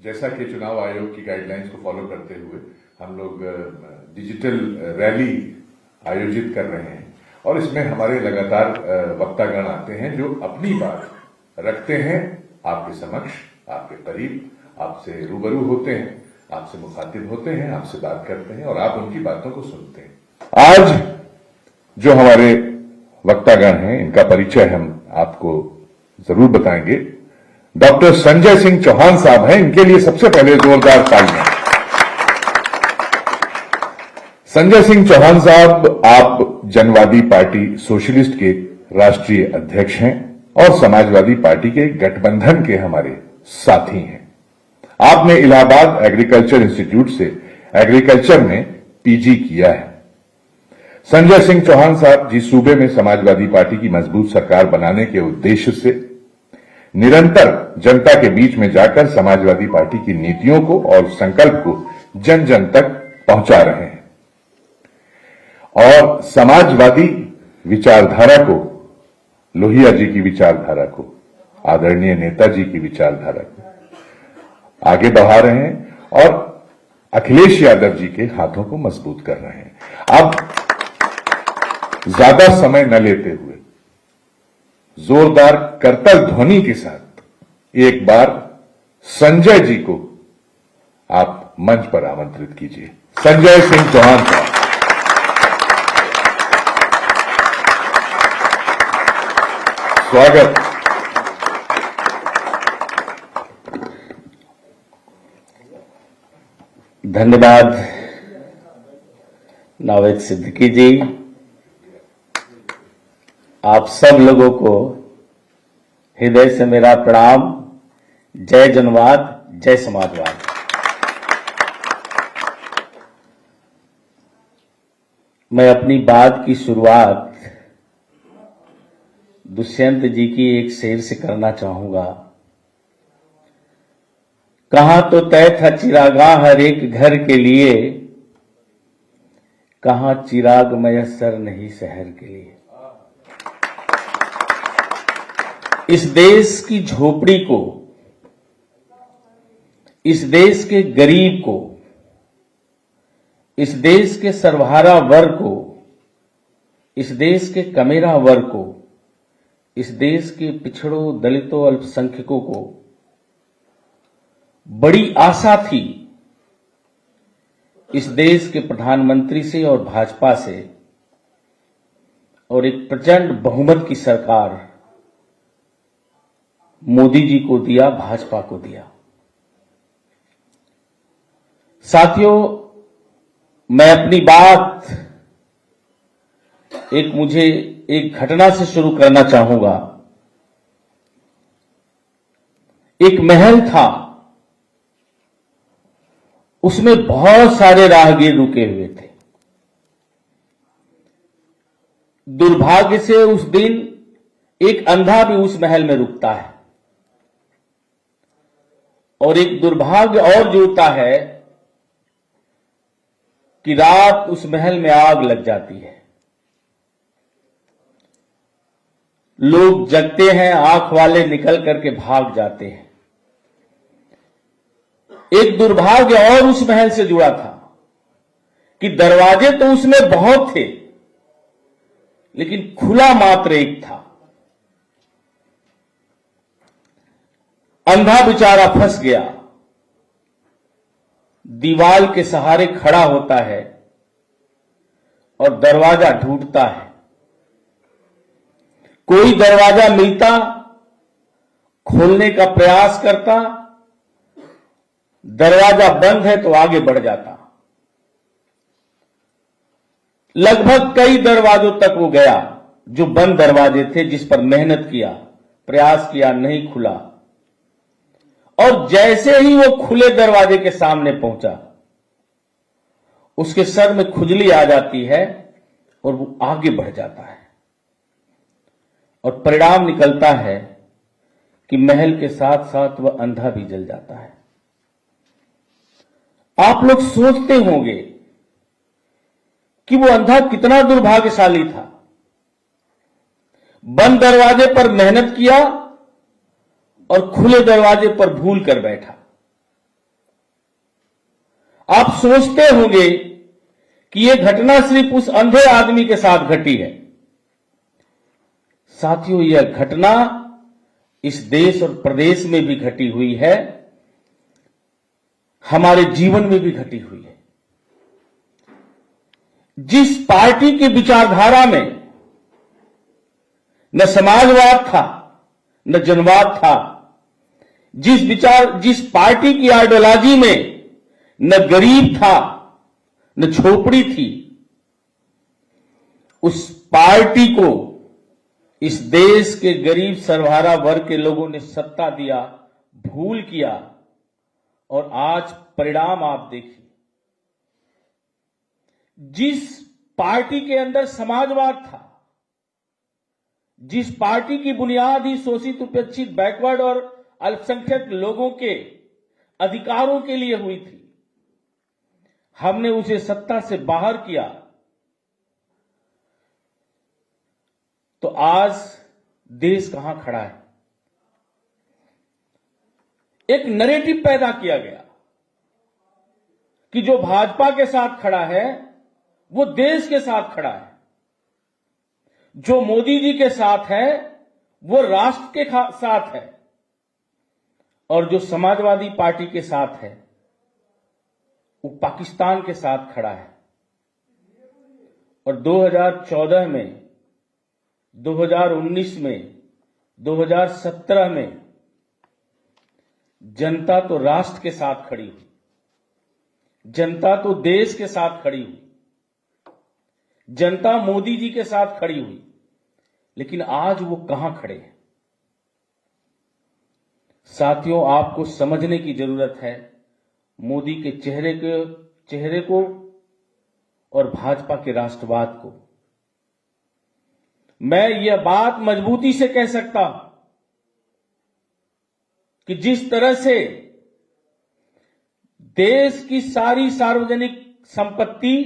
जैसा कि चुनाव आयोग की गाइडलाइंस को फॉलो करते हुए हम लोग डिजिटल रैली आयोजित कर रहे हैं और इसमें हमारे लगातार वक्तागण आते हैं जो अपनी बात रखते हैं आपके समक्ष, आपके करीब, आपसे रूबरू होते हैं, आपसे मुखातिब होते हैं, आपसे बात करते हैं और आप उनकी बातों को सुनते हैं। आज जो हमारे वक्तागण हैं इनका परिचय हम आपको जरूर बताएंगे। डॉक्टर संजय सिंह चौहान साहब हैं, इनके लिए सबसे पहले जोरदार तालियां। संजय सिंह चौहान साहब, आप जनवादी पार्टी सोशलिस्ट के राष्ट्रीय अध्यक्ष हैं और समाजवादी पार्टी के गठबंधन के हमारे साथी हैं। आपने इलाहाबाद एग्रीकल्चर इंस्टीट्यूट से एग्रीकल्चर में पीजी किया है। संजय सिंह चौहान साहब जिस सूबे में समाजवादी पार्टी की मजबूत सरकार बनाने के उद्देश्य से निरंतर जनता के बीच में जाकर समाजवादी पार्टी की नीतियों को और संकल्प को जन जन तक पहुंचा रहे हैं और समाजवादी विचारधारा को, लोहिया जी की विचारधारा को, आदरणीय नेताजी की विचारधारा को आगे बढ़ा रहे हैं और अखिलेश यादव जी के हाथों को मजबूत कर रहे हैं। अब ज्यादा समय न लेते हुए जोरदार करतल ध्वनि के साथ एक बार संजय जी को आप मंच पर आमंत्रित कीजिए। संजय सिंह चौहान साहब। स्वागत। धन्यवाद नावेद सिद्दीकी जी। आप सब लोगों को हृदय से मेरा प्रणाम। जय जनवाद, जय समाजवाद। मैं अपनी बात की शुरुआत दुष्यंत जी की एक शेर से करना चाहूंगा। कहां तो तय था चिरागाह हर एक घर के लिए, कहां चिराग मयस्सर नहीं शहर के लिए। इस देश की झोपड़ी को, इस देश के गरीब को, इस देश के सर्वहारा वर्ग को, इस देश के कमेरा वर्ग को, इस देश के पिछड़ों, दलितों, अल्पसंख्यकों को बड़ी आशा थी इस देश के प्रधानमंत्री से और भाजपा से, और एक प्रचंड बहुमत की सरकार मोदी जी को दिया, भाजपा को दिया। साथियों, मैं अपनी बात मुझे एक घटना से शुरू करना चाहूंगा। एक महल था, उसमें बहुत सारे राहगीर रुके हुए थे। दुर्भाग्य से उस दिन एक अंधा भी उस महल में रुकता है और एक दुर्भाग्य और जुड़ता है कि रात उस महल में आग लग जाती है। लोग जगते हैं, आंख वाले निकल करके भाग जाते हैं। एक दुर्भाग्य और उस महल से जुड़ा था कि दरवाजे तो उसमें बहुत थे, लेकिन खुला मात्र एक था। अंधा बेचारा फंस गया, दीवार के सहारे खड़ा होता है और दरवाजा ढूंढता है। कोई दरवाजा मिलता, खोलने का प्रयास करता, दरवाजा बंद है तो आगे बढ़ जाता। लगभग कई दरवाजों तक वो गया जो बंद दरवाजे थे, जिस पर मेहनत किया, प्रयास किया, नहीं खुला। और जैसे ही वो खुले दरवाजे के सामने पहुंचा, उसके सर में खुजली आ जाती है और वो आगे बढ़ जाता है और परिणाम निकलता है कि महल के साथ साथ वह अंधा भी जल जाता है। आप लोग सोचते होंगे कि वो अंधा कितना दुर्भाग्यशाली था। बंद दरवाजे पर मेहनत किया और खुले दरवाजे पर भूल कर बैठा। आप सोचते होंगे कि यह घटना सिर्फ उस अंधे आदमी के साथ घटी है। साथियों, यह घटना इस देश और प्रदेश में भी घटी हुई है, हमारे जीवन में भी घटी हुई है। जिस पार्टी की विचारधारा में न समाजवाद था न जनवाद था, जिस पार्टी की आइडियोलॉजी में न गरीब था न झोपड़ी थी, उस पार्टी को इस देश के गरीब सर्वहारा वर्ग के लोगों ने सत्ता दिया, भूल किया, और आज परिणाम आप देखिए। जिस पार्टी के अंदर समाजवाद था, जिस पार्टी की बुनियाद ही शोषित, उपेक्षित, बैकवर्ड और अल्पसंख्यक लोगों के अधिकारों के लिए हुई थी, हमने उसे सत्ता से बाहर किया, तो आज देश कहां खड़ा है? एक नैरेटिव पैदा किया गया कि जो भाजपा के साथ खड़ा है वो देश के साथ खड़ा है, जो मोदी जी के साथ है वो राष्ट्र के साथ है, और जो समाजवादी पार्टी के साथ है वो पाकिस्तान के साथ खड़ा है। और 2014 में, 2019 में, 2017 में जनता तो राष्ट्र के साथ खड़ी हुई, जनता तो देश के साथ खड़ी हुई, जनता मोदी जी के साथ खड़ी हुई, लेकिन आज वो कहां खड़े हैं? साथियों, आपको समझने की जरूरत है मोदी के चेहरे को और भाजपा के राष्ट्रवाद को। मैं यह बात मजबूती से कह सकता हूं कि जिस तरह से देश की सारी सार्वजनिक संपत्ति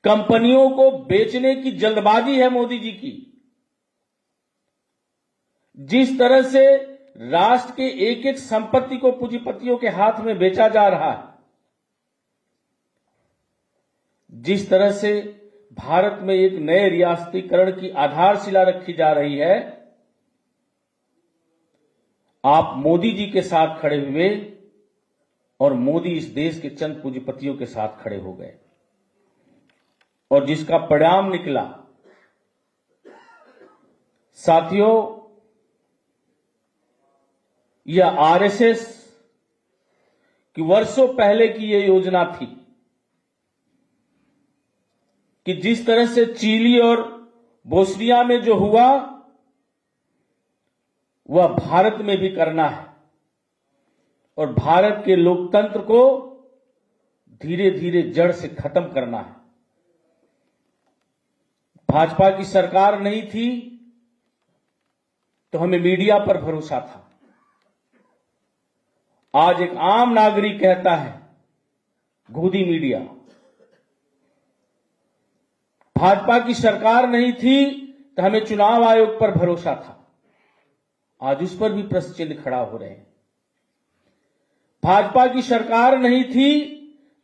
कंपनियों को बेचने की जल्दबाजी है मोदी जी की, जिस तरह से राष्ट्र के एक एक संपत्ति को पूंजीपतियों के हाथ में बेचा जा रहा है, जिस तरह से भारत में एक नए रियासतीकरण की आधारशिला रखी जा रही है, आप मोदी जी के साथ खड़े हुए और मोदी इस देश के चंद पूंजीपतियों के साथ खड़े हो गए, और जिसका परिणाम निकला, साथियों, यह आरएसएस की वर्षों पहले की यह योजना थी कि जिस तरह से चिली और बोस्निया में जो हुआ वह भारत में भी करना है, और भारत के लोकतंत्र को धीरे धीरे जड़ से खत्म करना है। भाजपा की सरकार नहीं थी तो हमें मीडिया पर भरोसा था। आज एक आम नागरिक कहता है गोदी मीडिया। भाजपा की सरकार नहीं थी तो हमें चुनाव आयोग पर भरोसा था, आज उस पर भी प्रश्न चिन्ह खड़ा हो रहे हैं। भाजपा की सरकार नहीं थी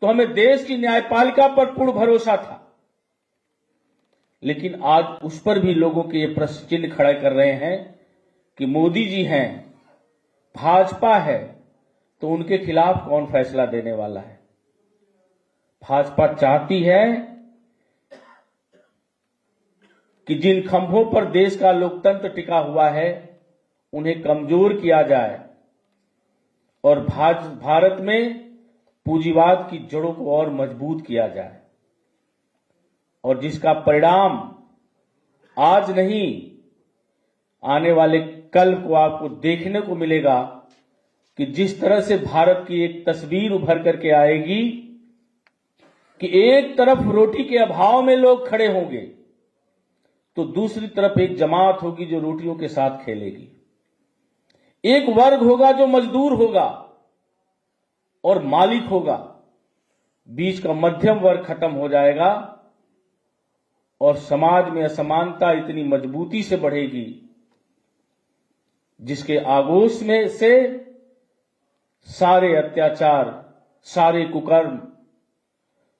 तो हमें देश की न्यायपालिका पर पूर्ण भरोसा था, लेकिन आज उस पर भी लोगों के ये प्रश्न चिन्ह खड़े कर रहे हैं कि मोदी जी हैं, भाजपा है, तो उनके खिलाफ कौन फैसला देने वाला है? भाजपा चाहती है कि जिन खंभों पर देश का लोकतंत्र टिका हुआ है उन्हें कमजोर किया जाए और भारत में पूंजीवाद की जड़ों को और मजबूत किया जाए, और जिसका परिणाम आज नहीं आने वाले कल को आपको देखने को मिलेगा कि जिस तरह से भारत की एक तस्वीर उभर करके आएगी कि एक तरफ रोटी के अभाव में लोग खड़े होंगे तो दूसरी तरफ एक जमात होगी जो रोटियों के साथ खेलेगी। एक वर्ग होगा जो मजदूर होगा और मालिक होगा, बीच का मध्यम वर्ग खत्म हो जाएगा और समाज में असमानता इतनी मजबूती से बढ़ेगी जिसके आगोश में से सारे अत्याचार सारे कुकर्म,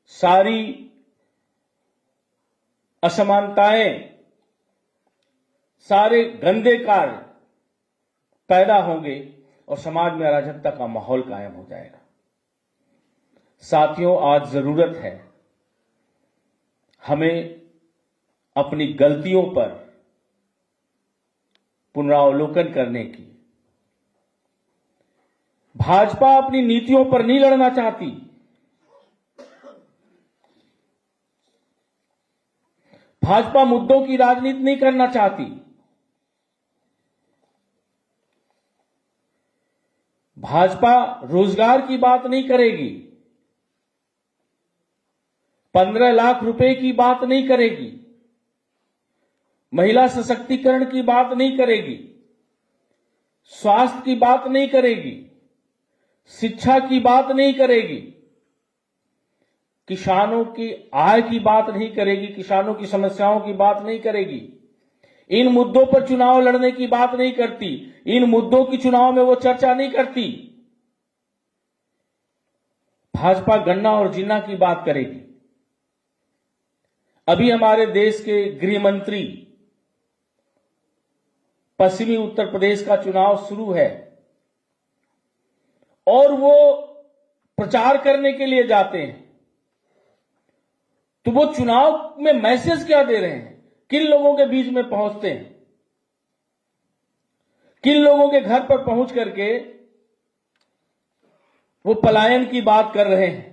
सारी असमानताएं, सारे गंदे कार्य पैदा होंगे और समाज में अराजकता का माहौल कायम हो जाएगा। साथियों, आज जरूरत है हमें अपनी गलतियों पर पुनरावलोकन करने की। भाजपा अपनी नीतियों पर नहीं लड़ना चाहती। भाजपा मुद्दों की राजनीति नहीं करना चाहती। भाजपा रोजगार की बात नहीं करेगी, 15 लाख रुपए की बात नहीं करेगी, महिला सशक्तिकरण की बात नहीं करेगी, स्वास्थ्य की बात नहीं करेगी, शिक्षा की बात नहीं करेगी, किसानों की आय की बात नहीं करेगी, किसानों की समस्याओं की बात नहीं करेगी। इन मुद्दों पर चुनाव लड़ने की बात नहीं करती। इन मुद्दों की चुनाव में वो चर्चा नहीं करती। भाजपा गन्ना और जिन्ना की बात करेगी। अभी हमारे देश के गृह मंत्री, पश्चिमी उत्तर प्रदेश का चुनाव शुरू है और वो प्रचार करने के लिए जाते हैं, तो वो चुनाव में मैसेज क्या दे रहे हैं, किन लोगों के बीच में पहुंचते हैं, किन लोगों के घर पर पहुंच करके वो पलायन की बात कर रहे हैं।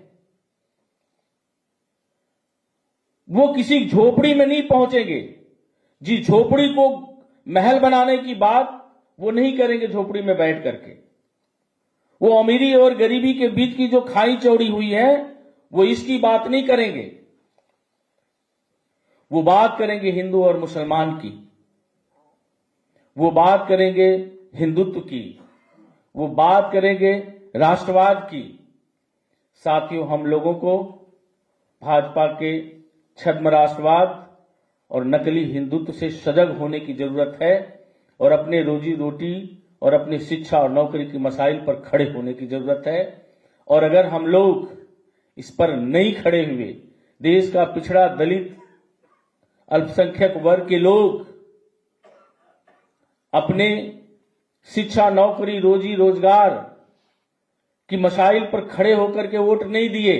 वो किसी झोपड़ी में नहीं पहुंचेंगे। जी झोपड़ी को महल बनाने की बात वो नहीं करेंगे झोपड़ी में बैठ करके। वो अमीरी और गरीबी के बीच की जो खाई चौड़ी हुई है वो इसकी बात नहीं करेंगे। वो बात करेंगे हिंदू और मुसलमान की, वो बात करेंगे हिंदुत्व की, वो बात करेंगे राष्ट्रवाद की। साथियों, हम लोगों को भाजपा के छद्म राष्ट्रवाद और नकली हिंदुत्व से सजग होने की जरूरत है और अपने रोजी रोटी और अपनी शिक्षा और नौकरी की मसाइल पर खड़े होने की जरूरत है। और अगर हम लोग इस पर नहीं खड़े हुए, देश का पिछड़ा, दलित, अल्पसंख्यक वर्ग के लोग अपने शिक्षा, नौकरी, रोजी रोजगार की मसाइल पर खड़े होकर के वोट नहीं दिए,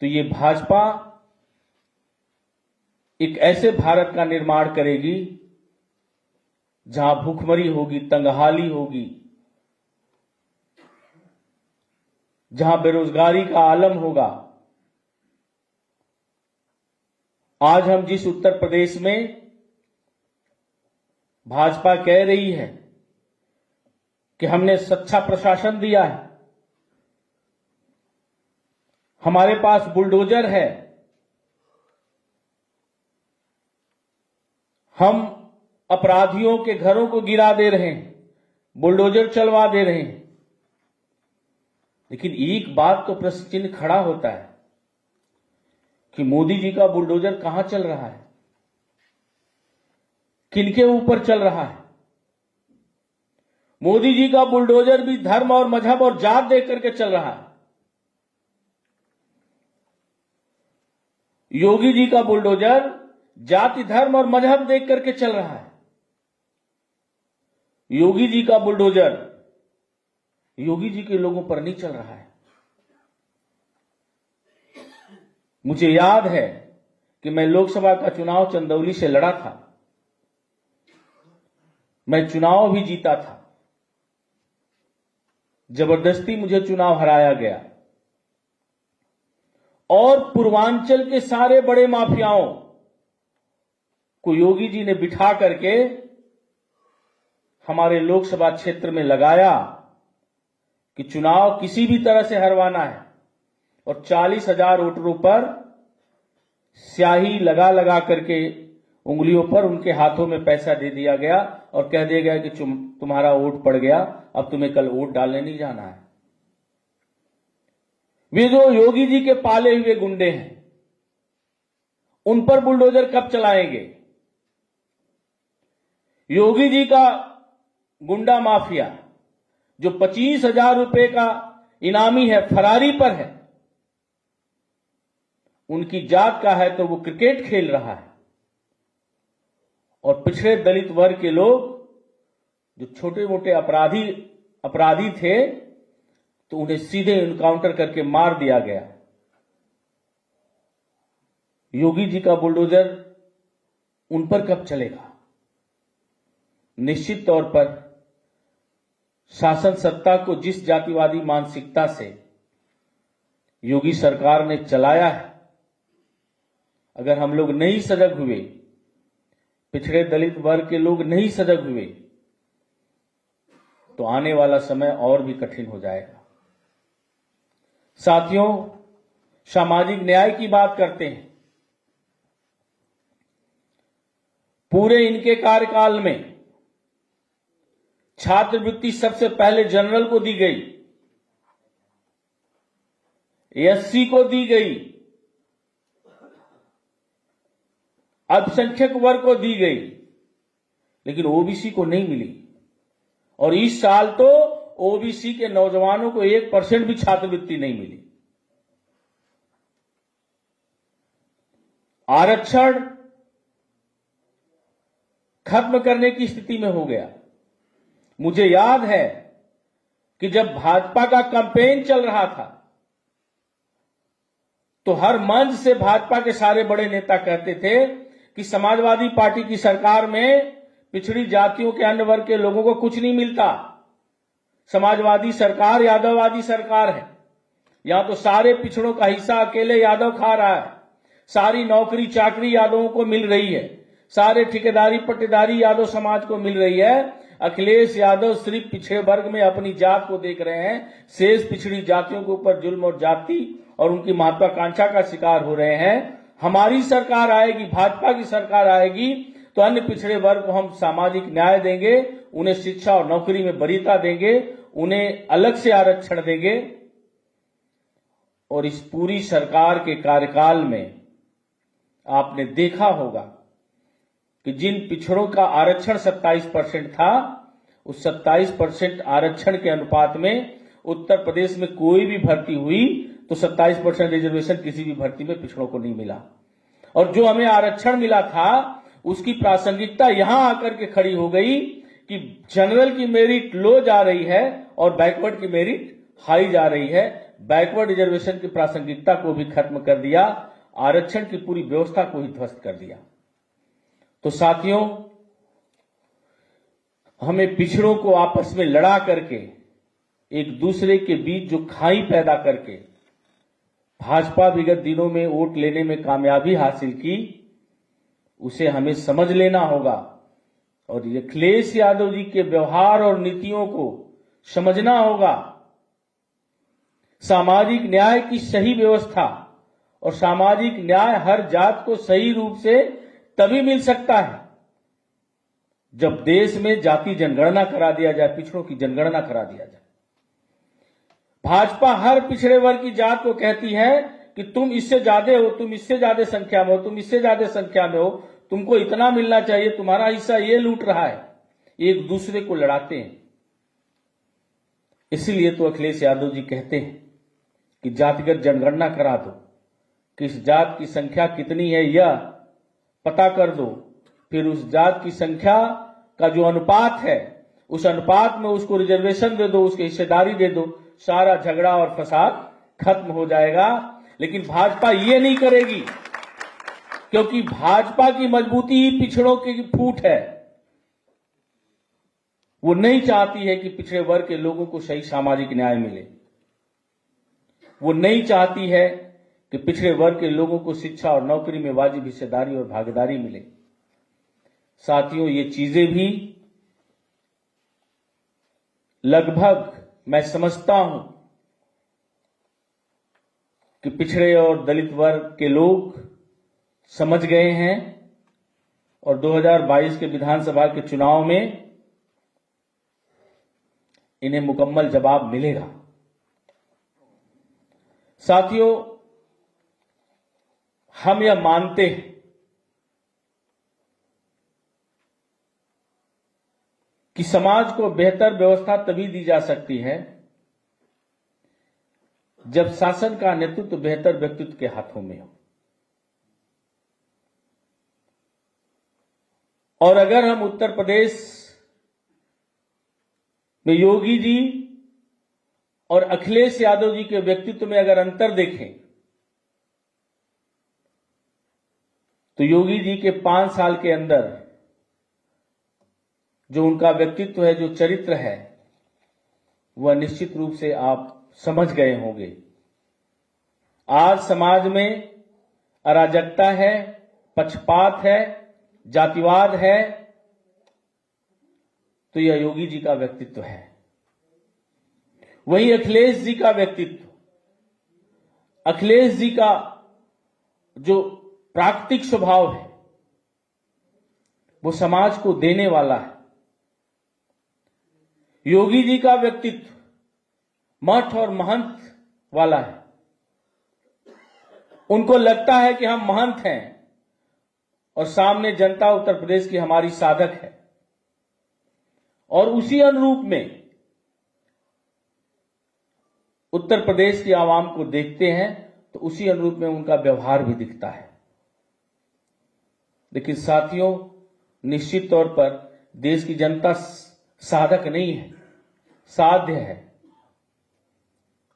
तो ये भाजपा एक ऐसे भारत का निर्माण करेगी जहां भूखमरी होगी, तंगहाली होगी, जहां बेरोजगारी का आलम होगा। आज हम जिस उत्तर प्रदेश में भाजपा कह रही है कि हमने सच्चा प्रशासन दिया है, हमारे पास बुलडोजर है, हम अपराधियों के घरों को गिरा दे रहे हैं, बुलडोजर चलवा दे रहे हैं, लेकिन एक बात तो प्रश्न चिन्ह खड़ा होता है कि मोदी जी का बुलडोजर कहां चल रहा है, किनके ऊपर चल रहा है। मोदी जी का बुलडोजर भी धर्म और मजहब और जात देख करके चल रहा है। योगी जी का बुलडोजर जाति, धर्म और मजहब देख करके चल रहा है। योगी जी का बुलडोजर योगी जी के लोगों पर नहीं चल रहा है। मुझे याद है कि मैं लोकसभा का चुनाव चंदौली से लड़ा था। मैं चुनाव भी जीता था, जबरदस्ती मुझे चुनाव हराया गया और पूर्वांचल के सारे बड़े माफियाओं को योगी जी ने बिठा करके हमारे लोकसभा क्षेत्र में लगाया कि चुनाव किसी भी तरह से हरवाना है और 40,000 वोटरों पर स्याही लगा लगा करके उंगलियों पर उनके हाथों में पैसा दे दिया गया और कह दिया गया कि तुम्हारा वोट पड़ गया, अब तुम्हें कल वोट डालने नहीं जाना है। वे जो योगी जी के पाले हुए गुंडे हैं, उन पर बुलडोजर कब चलाएंगे? योगी जी का गुंडा माफिया जो 25,000 रुपए का इनामी है, फरारी पर है, उनकी जात का है तो वो क्रिकेट खेल रहा है। और पिछड़े दलित वर्ग के लोग जो छोटे मोटे अपराधी थे तो उन्हें सीधे एनकाउंटर करके मार दिया गया। योगी जी का बुलडोजर उन पर कब चलेगा? निश्चित तौर पर शासन सत्ता को जिस जातिवादी मानसिकता से योगी सरकार ने चलाया है, अगर हम लोग नहीं सजग हुए, पिछड़े दलित वर्ग के लोग नहीं सजग हुए, तो आने वाला समय और भी कठिन हो जाएगा। साथियों, सामाजिक न्याय की बात करते हैं। पूरे इनके कार्यकाल में छात्रवृत्ति सबसे पहले जनरल को दी गई, एससी को दी गई, अल्पसंख्यक वर्ग को दी गई, लेकिन ओबीसी को नहीं मिली। और इस साल तो ओबीसी के नौजवानों को 1% भी छात्रवृत्ति नहीं मिली। आरक्षण खत्म करने की स्थिति में हो गया। मुझे याद है कि जब भाजपा का कैंपेन चल रहा था तो हर मंच से भाजपा के सारे बड़े नेता कहते थे कि समाजवादी पार्टी की सरकार में पिछड़ी जातियों के अन्य वर्ग के लोगों को कुछ नहीं मिलता। समाजवादी सरकार यादववादी सरकार है, यहां तो सारे पिछड़ों का हिस्सा अकेले यादव खा रहा है। सारी नौकरी चाकरी यादवों को मिल रही है, सारे ठेकेदारी पट्टेदारी यादव समाज को मिल रही है। अखिलेश यादव सिर्फ पिछड़े वर्ग में अपनी जात को देख रहे हैं, शेष पिछड़ी जातियों के ऊपर जुल्म और जाति और उनकी महत्वाकांक्षा का शिकार हो रहे हैं। हमारी सरकार आएगी, भाजपा की सरकार आएगी तो अन्य पिछड़े वर्ग को हम सामाजिक न्याय देंगे, उन्हें शिक्षा और नौकरी में वरीयता देंगे, उन्हें अलग से आरक्षण देंगे। और इस पूरी सरकार के कार्यकाल में आपने देखा होगा कि जिन पिछड़ों का आरक्षण 27% था, उस 27% आरक्षण के अनुपात में उत्तर प्रदेश में कोई भी भर्ती हुई तो 27% रिजर्वेशन किसी भी भर्ती में पिछड़ों को नहीं मिला। और जो हमें आरक्षण मिला था उसकी प्रासंगिकता यहां आकर के खड़ी हो गई कि जनरल की मेरिट लो जा रही है और बैकवर्ड की मेरिट हाई जा रही है। बैकवर्ड रिजर्वेशन की प्रासंगिकता को भी खत्म कर दिया, आरक्षण की पूरी व्यवस्था को ही ध्वस्त कर दिया। तो साथियों, हमें पिछड़ों को आपस में लड़ा करके, एक दूसरे के बीच जो खाई पैदा करके भाजपा विगत दिनों में वोट लेने में कामयाबी हासिल की, उसे हमें समझ लेना होगा। और अखिलेश यादव जी के व्यवहार और नीतियों को समझना होगा। सामाजिक न्याय की सही व्यवस्था और सामाजिक न्याय हर जात को सही रूप से तभी मिल सकता है जब देश में जाति जनगणना करा दिया जाए, पिछड़ों की जनगणना करा दिया जाए। भाजपा हर पिछड़े वर्ग की जात को कहती है कि तुम इससे ज्यादा हो, तुम इससे ज्यादा संख्या में हो, तुम इससे ज्यादा संख्या में हो, तुमको इतना मिलना चाहिए, तुम्हारा हिस्सा ये लूट रहा है। एक दूसरे को लड़ाते हैं। इसीलिए तो अखिलेश यादव जी कहते हैं कि जातिगत जनगणना करा दो, किस जात की संख्या कितनी है यह पता कर दो, फिर उस जात की संख्या का जो अनुपात है उस अनुपात में उसको रिजर्वेशन दे दो, उसकी हिस्सेदारी दे दो, सारा झगड़ा और फसाद खत्म हो जाएगा। लेकिन भाजपा ये नहीं करेगी, क्योंकि भाजपा की मजबूती ही पिछड़ों की फूट है। वो नहीं चाहती है कि पिछड़े वर्ग के लोगों को सही सामाजिक न्याय मिले। वो नहीं चाहती है कि पिछड़े वर्ग के लोगों को शिक्षा और नौकरी में वाजिब हिस्सेदारी और भागीदारी मिले। साथियों, ये चीजें भी लगभग मैं समझता हूं कि पिछड़े और दलित वर्ग के लोग समझ गए हैं और 2022 के विधानसभा के चुनाव में इन्हें मुकम्मल जवाब मिलेगा। साथियों, हम यह मानते हैं कि समाज को बेहतर व्यवस्था तभी दी जा सकती है जब शासन का नेतृत्व बेहतर व्यक्तित्व के हाथों में हो। और अगर हम उत्तर प्रदेश में योगी जी और अखिलेश यादव जी के व्यक्तित्व में अगर अंतर देखें तो योगी जी के 5 साल के अंदर जो उनका व्यक्तित्व है, जो चरित्र है, वह निश्चित रूप से आप समझ गए होंगे। आज समाज में अराजकता है, पक्षपात है, जातिवाद है, तो यह योगी जी का व्यक्तित्व है। वही अखिलेश जी का व्यक्तित्व, अखिलेश जी का जो प्राकृतिक स्वभाव है, वो समाज को देने वाला है। योगी जी का व्यक्तित्व मठ और महंत वाला है। उनको लगता है कि हम महंत हैं और सामने जनता उत्तर प्रदेश की हमारी साधक है, और उसी अनुरूप में उत्तर प्रदेश की आवाम को देखते हैं तो उसी अनुरूप में उनका व्यवहार भी दिखता है। लेकिन साथियों, निश्चित तौर पर देश की जनता साधक नहीं है, साध्य है।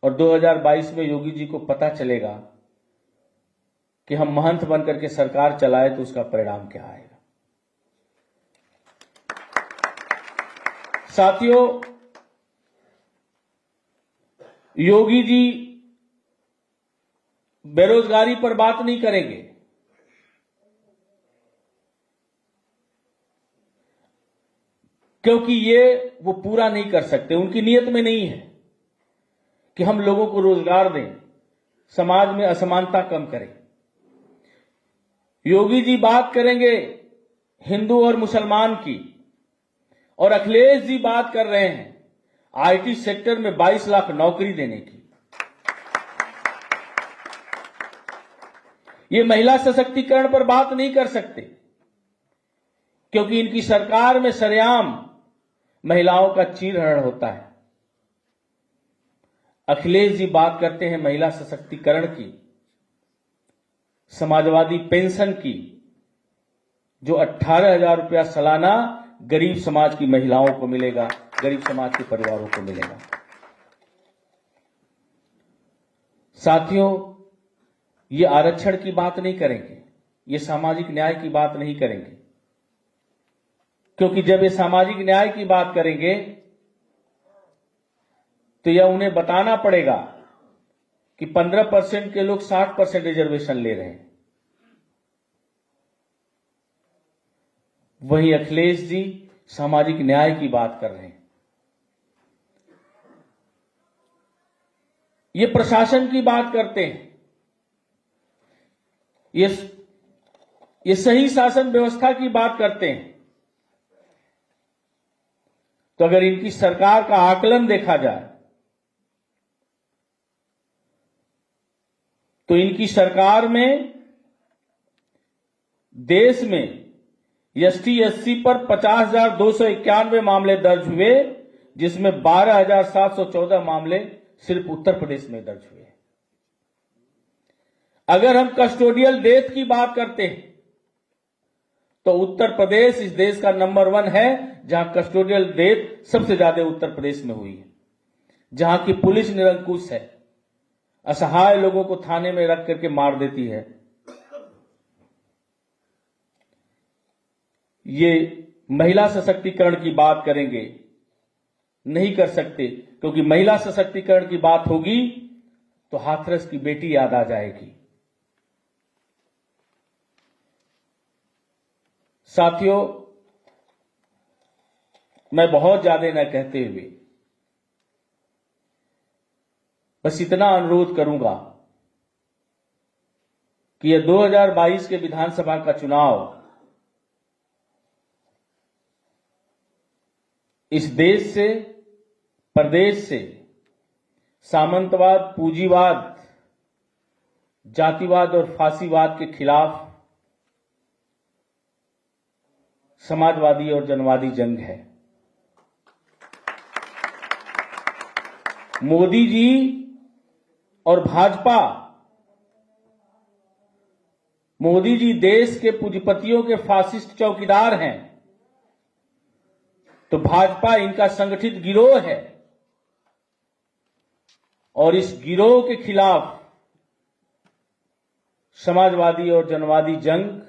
और 2022 में योगी जी को पता चलेगा कि हम महंत बनकर के सरकार चलाए तो उसका परिणाम क्या आएगा। साथियों, योगी जी बेरोजगारी पर बात नहीं करेंगे, क्योंकि ये वो पूरा नहीं कर सकते। उनकी नीयत में नहीं है कि हम लोगों को रोजगार दें, समाज में असमानता कम करें। योगी जी बात करेंगे हिंदू और मुसलमान की, और अखिलेश जी बात कर रहे हैं आईटी सेक्टर में 22 लाख नौकरी देने की। ये महिला सशक्तिकरण पर बात नहीं कर सकते, क्योंकि इनकी सरकार में सरेआम महिलाओं का चीरहरण होता है। अखिलेश जी बात करते हैं महिला सशक्तिकरण की, समाजवादी पेंशन की, जो 18,000 रुपया सालाना गरीब समाज की महिलाओं को मिलेगा, गरीब समाज के परिवारों को मिलेगा। साथियों, ये आरक्षण की बात नहीं करेंगे, ये सामाजिक न्याय की बात नहीं करेंगे, क्योंकि जब ये सामाजिक न्याय की बात करेंगे तो यह उन्हें बताना पड़ेगा कि 15% के लोग 60% रिजर्वेशन ले रहे हैं। वहीं अखिलेश जी सामाजिक न्याय की बात कर रहे हैं। ये प्रशासन की बात करते हैं, ये सही शासन व्यवस्था की बात करते हैं। तो अगर इनकी सरकार का आकलन देखा जाए तो इनकी सरकार में देश में ST/SC पर 50,291 मामले दर्ज हुए, जिसमें 12,714 मामले सिर्फ उत्तर प्रदेश में दर्ज हुए। अगर हम कस्टोडियल डेथ की बात करते हैं तो उत्तर प्रदेश इस देश का नंबर 1 है, जहां कस्टोडियल डेथ सबसे ज्यादा उत्तर प्रदेश में हुई है, जहां की पुलिस निरंकुश है, असहाय लोगों को थाने में रख करके मार देती है। ये महिला सशक्तिकरण की बात करेंगे, नहीं कर सकते, क्योंकि महिला सशक्तिकरण की बात होगी तो हाथरस की बेटी याद आ जाएगी। साथियों, मैं बहुत ज्यादा न कहते हुए बस इतना अनुरोध करूंगा कि यह 2022 के विधानसभा का चुनाव इस देश से, प्रदेश से सामंतवाद, पूंजीवाद, जातिवाद और फांसीवाद के खिलाफ समाजवादी और जनवादी जंग है। मोदी जी और भाजपा, मोदी जी देश के पूंजीपतियों के फासिस्ट चौकीदार हैं, तो भाजपा इनका संगठित गिरोह है और इस गिरोह के खिलाफ समाजवादी और जनवादी जंग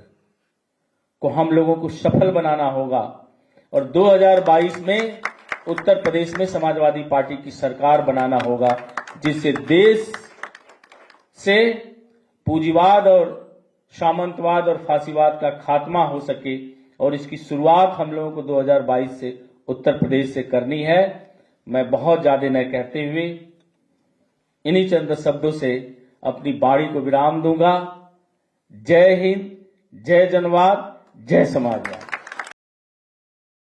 को हम लोगों को सफल बनाना होगा और 2022 में उत्तर प्रदेश में समाजवादी पार्टी की सरकार बनाना होगा, जिससे देश से पूंजीवाद और सामंतवाद और फासीवाद का खात्मा हो सके। और इसकी शुरुआत हम लोगों को 2022 से उत्तर प्रदेश से करनी है। मैं बहुत ज्यादा न कहते हुए इन्हीं चंद शब्दों से अपनी बाणी को विराम दूंगा। जय हिंद, जय जनवाद, जय समाजवाद।